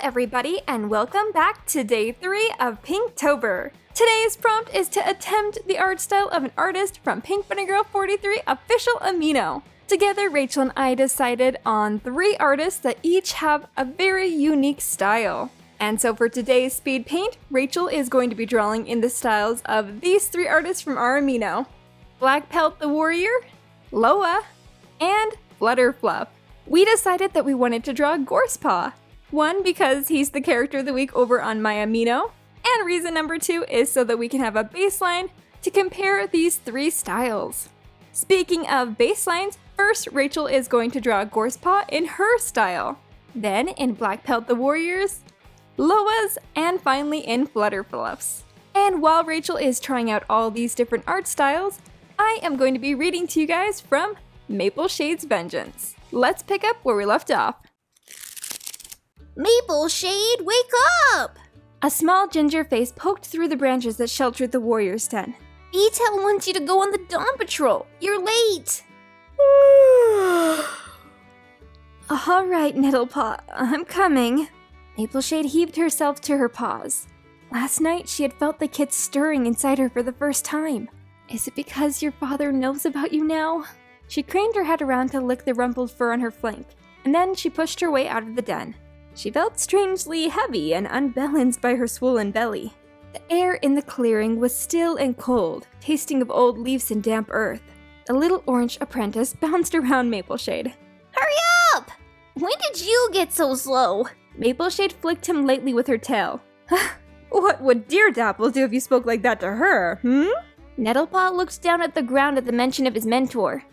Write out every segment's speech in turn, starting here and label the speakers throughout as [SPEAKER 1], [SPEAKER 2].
[SPEAKER 1] everybody, and welcome back to day 3 of Pinktober. Today's prompt is to attempt the art style of an artist from Pinkbunnygirl43 Official Amino. Together, Rachel and I decided on 3 artists that each have a very unique style. And so for today's speed paint, Rachel is going to be drawing in the styles of these 3 artists from our Amino: Blackpelt the Warrior, Loa, and Flutterfluff. We decided that we wanted to draw Gorsepaw. 1, because he's the character of the week over on my Amino, and reason number 2 is so that we can have a baseline to compare these 3 styles. Speaking of baselines, first Rachel is going to draw Gorsepaw in her style, then in Blackpelt the Warrior's, Loa's, and finally in Flutterfluff's. And while Rachel is trying out all these different art styles, I am going to be reading to you guys from Maple Shade's Vengeance. Let's pick up where we left off.
[SPEAKER 2] Maple Shade, wake up!
[SPEAKER 1] A small ginger face poked through the branches that sheltered the warrior's den.
[SPEAKER 2] B-Tail wants you to go on the dawn patrol. You're late.
[SPEAKER 1] All right, Nettlepaw, I'm coming. Maple Shade heaved herself to her paws. Last night, she had felt the kit stirring inside her for the first time. Is it because your father knows about you now? She craned her head around to lick the rumpled fur on her flank, and then she pushed her way out of the den. She felt strangely heavy and unbalanced by her swollen belly. The air in the clearing was still and cold, tasting of old leaves and damp earth. The little orange apprentice bounced around Mapleshade.
[SPEAKER 2] Hurry up! When did you get so slow?
[SPEAKER 1] Mapleshade flicked him lightly with her tail. What would Dear Dapple do if you spoke like that to her, Nettlepaw looked down at the ground at the mention of his mentor.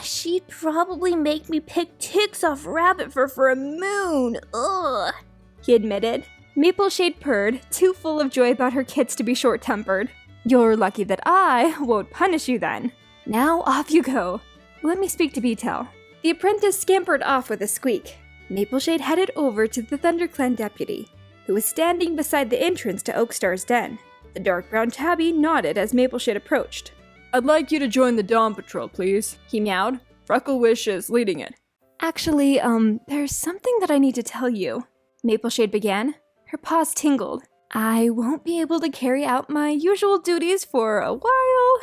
[SPEAKER 2] She'd probably make me pick ticks off rabbit fur for a moon. Ugh,
[SPEAKER 1] he admitted. Mapleshade purred, too full of joy about her kits to be short-tempered. You're lucky that I won't punish you then. Now off you go. Let me speak to B-Tail. The apprentice scampered off with a squeak. Mapleshade headed over to the ThunderClan deputy, who was standing beside the entrance to Oakstar's den. The dark brown tabby nodded as Mapleshade approached.
[SPEAKER 3] I'd like you to join the Dawn Patrol, please,
[SPEAKER 1] he meowed.
[SPEAKER 3] Frecklewish is leading it.
[SPEAKER 1] Actually, there's something that I need to tell you, Mapleshade began. Her paws tingled. I won't be able to carry out my usual duties for a while,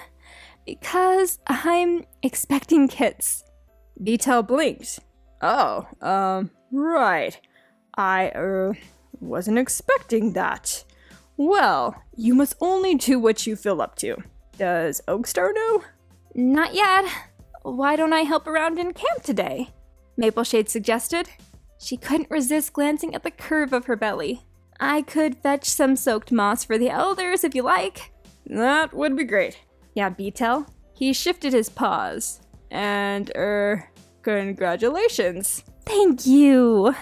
[SPEAKER 1] because I'm expecting kits.
[SPEAKER 3] B-Tail blinked. Oh, right. I, wasn't expecting that. Well, you must only do what you feel up to. Does Oakstar know?
[SPEAKER 1] Not yet. Why don't I help around in camp today? Mapleshade suggested. She couldn't resist glancing at the curve of her belly. I could fetch some soaked moss for the elders if you like.
[SPEAKER 3] That would be great.
[SPEAKER 1] Yeah, B-Tail.
[SPEAKER 3] He shifted his paws. And, congratulations.
[SPEAKER 1] Thank you,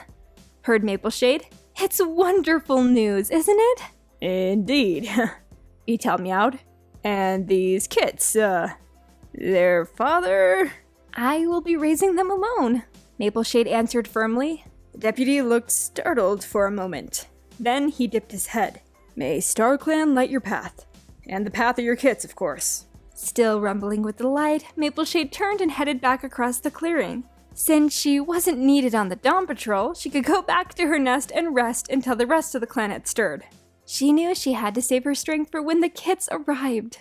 [SPEAKER 1] purred Mapleshade. It's wonderful news, isn't it?
[SPEAKER 3] Indeed. B-Tail meowed. And these kits, their father?
[SPEAKER 1] I will be raising them alone, Mapleshade answered firmly.
[SPEAKER 3] The deputy looked startled for a moment. Then he dipped his head. May StarClan light your path. And the path of your kits, of course.
[SPEAKER 1] Still rumbling with delight, Mapleshade turned and headed back across the clearing. Since she wasn't needed on the Dawn Patrol, she could go back to her nest and rest until the rest of the clan had stirred. She knew she had to save her strength for when the kits arrived.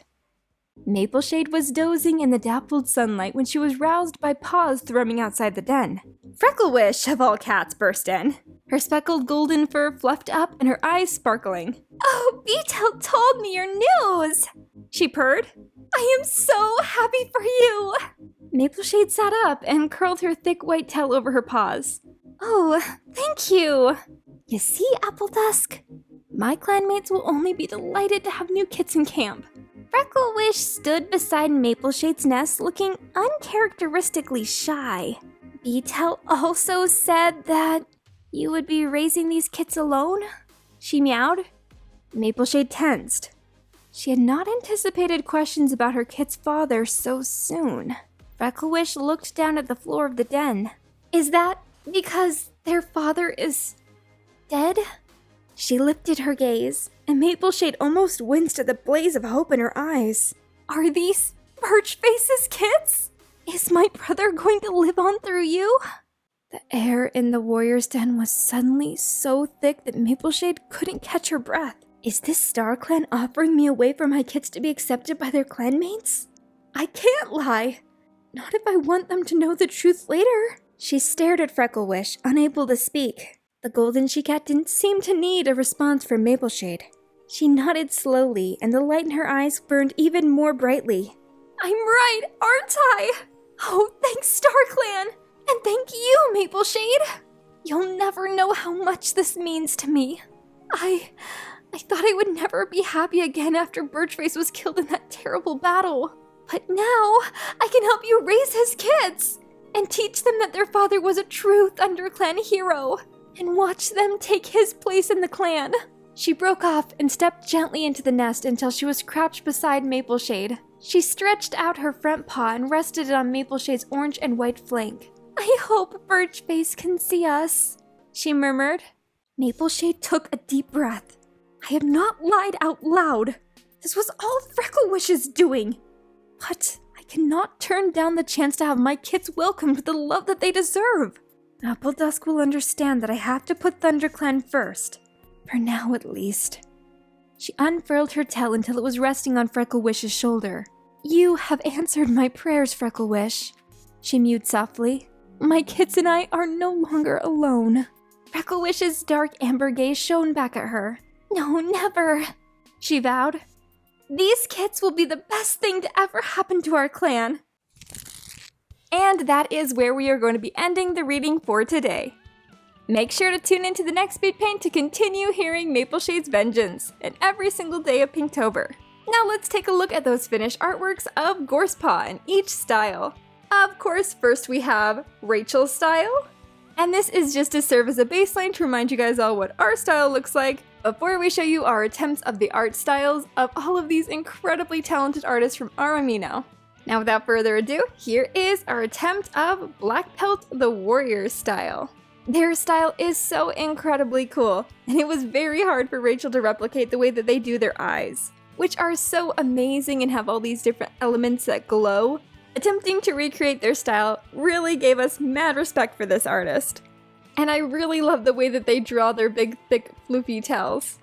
[SPEAKER 1] Mapleshade was dozing in the dappled sunlight when she was roused by paws thrumming outside the den. Frecklewish, of all cats, burst in, her speckled golden fur fluffed up and her eyes sparkling. Oh, B-Tail told me your news, she purred. I am so happy for you. Mapleshade sat up and curled her thick white tail over her paws. Oh, thank you. You see, Appledusk? My clanmates will only be delighted to have new kits in camp. Frecklewish stood beside Mapleshade's nest looking uncharacteristically shy. B-Tail also said that you would be raising these kits alone? She meowed. Mapleshade tensed. She had not anticipated questions about her kit's father so soon. Frecklewish looked down at the floor of the den. Is that because their father is dead? She lifted her gaze, and Mapleshade almost winced at the blaze of hope in her eyes. Are these Birchface's kits? Is my brother going to live on through you? The air in the warrior's den was suddenly so thick that Mapleshade couldn't catch her breath. Is this Star Clan offering me a way for my kids to be accepted by their clanmates? I can't lie. Not if I want them to know the truth later. She stared at Frecklewish, unable to speak. The golden she-cat didn't seem to need a response from Mapleshade. She nodded slowly, and the light in her eyes burned even more brightly. I'm right, aren't I? Oh, thanks, Star Clan! And thank you, Mapleshade! You'll never know how much this means to me. I thought I would never be happy again after Birchface was killed in that terrible battle. But now, I can help you raise his kids! And teach them that their father was a true ThunderClan hero! And watch them take his place in the clan! She broke off and stepped gently into the nest until she was crouched beside Mapleshade. She stretched out her front paw and rested it on Mapleshade's orange and white flank. I hope Birchface can see us, she murmured. Mapleshade took a deep breath. I have not lied out loud. This was all Frecklewish's doing. But I cannot turn down the chance to have my kids welcomed with the love that they deserve. Appledusk will understand that I have to put ThunderClan first. For now, at least. She unfurled her tail until it was resting on Frecklewish's shoulder. You have answered my prayers, Frecklewish, she mewed softly. My kids and I are no longer alone. Frecklewish's dark amber gaze shone back at her. No, never, she vowed. These kids will be the best thing to ever happen to our clan. And that is where we are going to be ending the reading for today. Make sure to tune into the next Speed Paint to continue hearing Mapleshade's vengeance and every single day of Pinktober. Now let's take a look at those finished artworks of Gorsepaw in each style. Of course, first we have Rachel's style. And this is just to serve as a baseline to remind you guys all what our style looks like before we show you our attempts of the art styles of all of these incredibly talented artists from our Amino. Now without further ado, here is our attempt of Black Pelt the Warrior style. Their style is so incredibly cool, and it was very hard for Rachel to replicate the way that they do their eyes, which are so amazing and have all these different elements that glow. Attempting to recreate their style really gave us mad respect for this artist. And I really love the way that they draw their big, thick, floofy tails,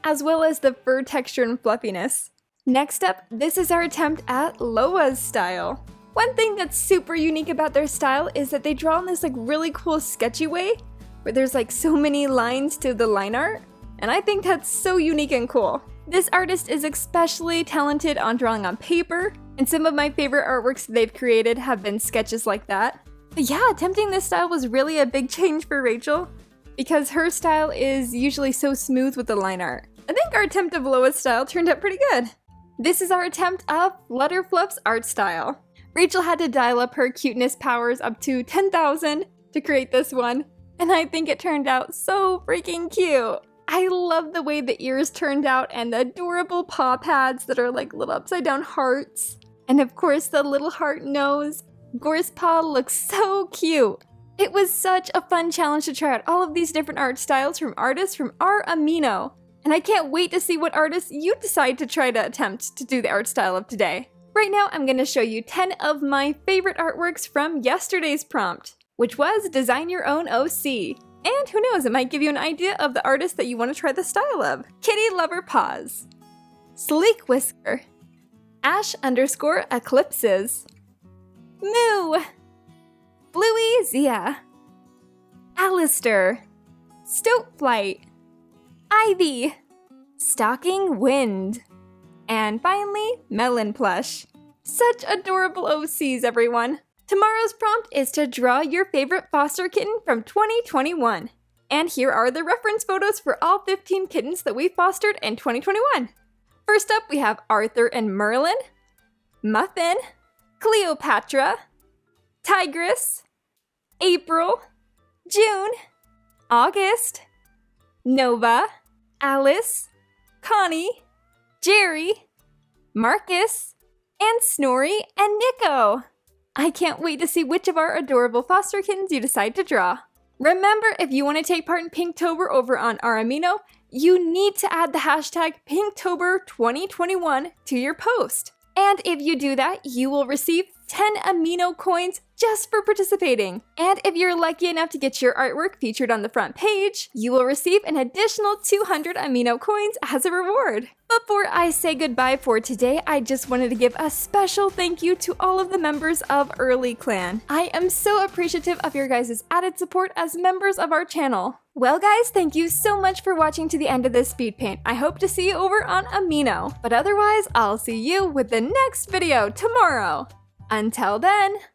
[SPEAKER 1] as well as the fur texture and fluffiness. Next up, this is our attempt at Loa's style. One thing that's super unique about their style is that they draw in this really cool sketchy way, where there's so many lines to the line art, and I think that's so unique and cool. This artist is especially talented on drawing on paper, and some of my favorite artworks they've created have been sketches like that. But yeah, attempting this style was really a big change for Rachel, because her style is usually so smooth with the line art. I think our attempt of Loa's style turned out pretty good. This is our attempt of Flutterfluff's art style. Rachel had to dial up her cuteness powers up to 10,000 to create this one, and I think it turned out so freaking cute. I love the way the ears turned out and the adorable paw pads that are like little upside down hearts. And of course the little heart nose. Gorsepaw looks so cute. It was such a fun challenge to try out all of these different art styles from artists from our Amino. And I can't wait to see what artists you decide to try to attempt to do the art style of today. Right now, I'm going to show you 10 of my favorite artworks from yesterday's prompt, which was Design Your Own OC. And who knows, it might give you an idea of the artist that you want to try the style of. Kittylover Paws, Sleekwhisper, Ash_Eclipses, Moo, bluixia, Alastor, Stoatflight, Ivy, Stalking Wind, and finally, MelonPlush. Such adorable OCs, everyone. Tomorrow's prompt is to draw your favorite foster kitten from 2021. And here are the reference photos for all 15 kittens that we fostered in 2021. First up, we have Arthur and Merlin, Muffin, Cleopatra, Tigress, April, June, August, Nova, Alice, Connie, Jerry, Marcus, and Snorri and Nico. I can't wait to see which of our adorable foster kittens you decide to draw. Remember, if you want to take part in Pinktober over on our Amino, you need to add the hashtag Pinktober2021 to your post. And if you do that, you will receive 10 amino coins just for participating. And if you're lucky enough to get your artwork featured on the front page, you will receive an additional 200 amino coins as a reward. Before I say goodbye for today, I just wanted to give a special thank you to all of the members of Early Clan. I am so appreciative of your guys' added support as members of our channel. Well guys, thank you so much for watching to the end of this speed paint. I hope to see you over on Amino. But otherwise, I'll see you with the next video tomorrow. Until then,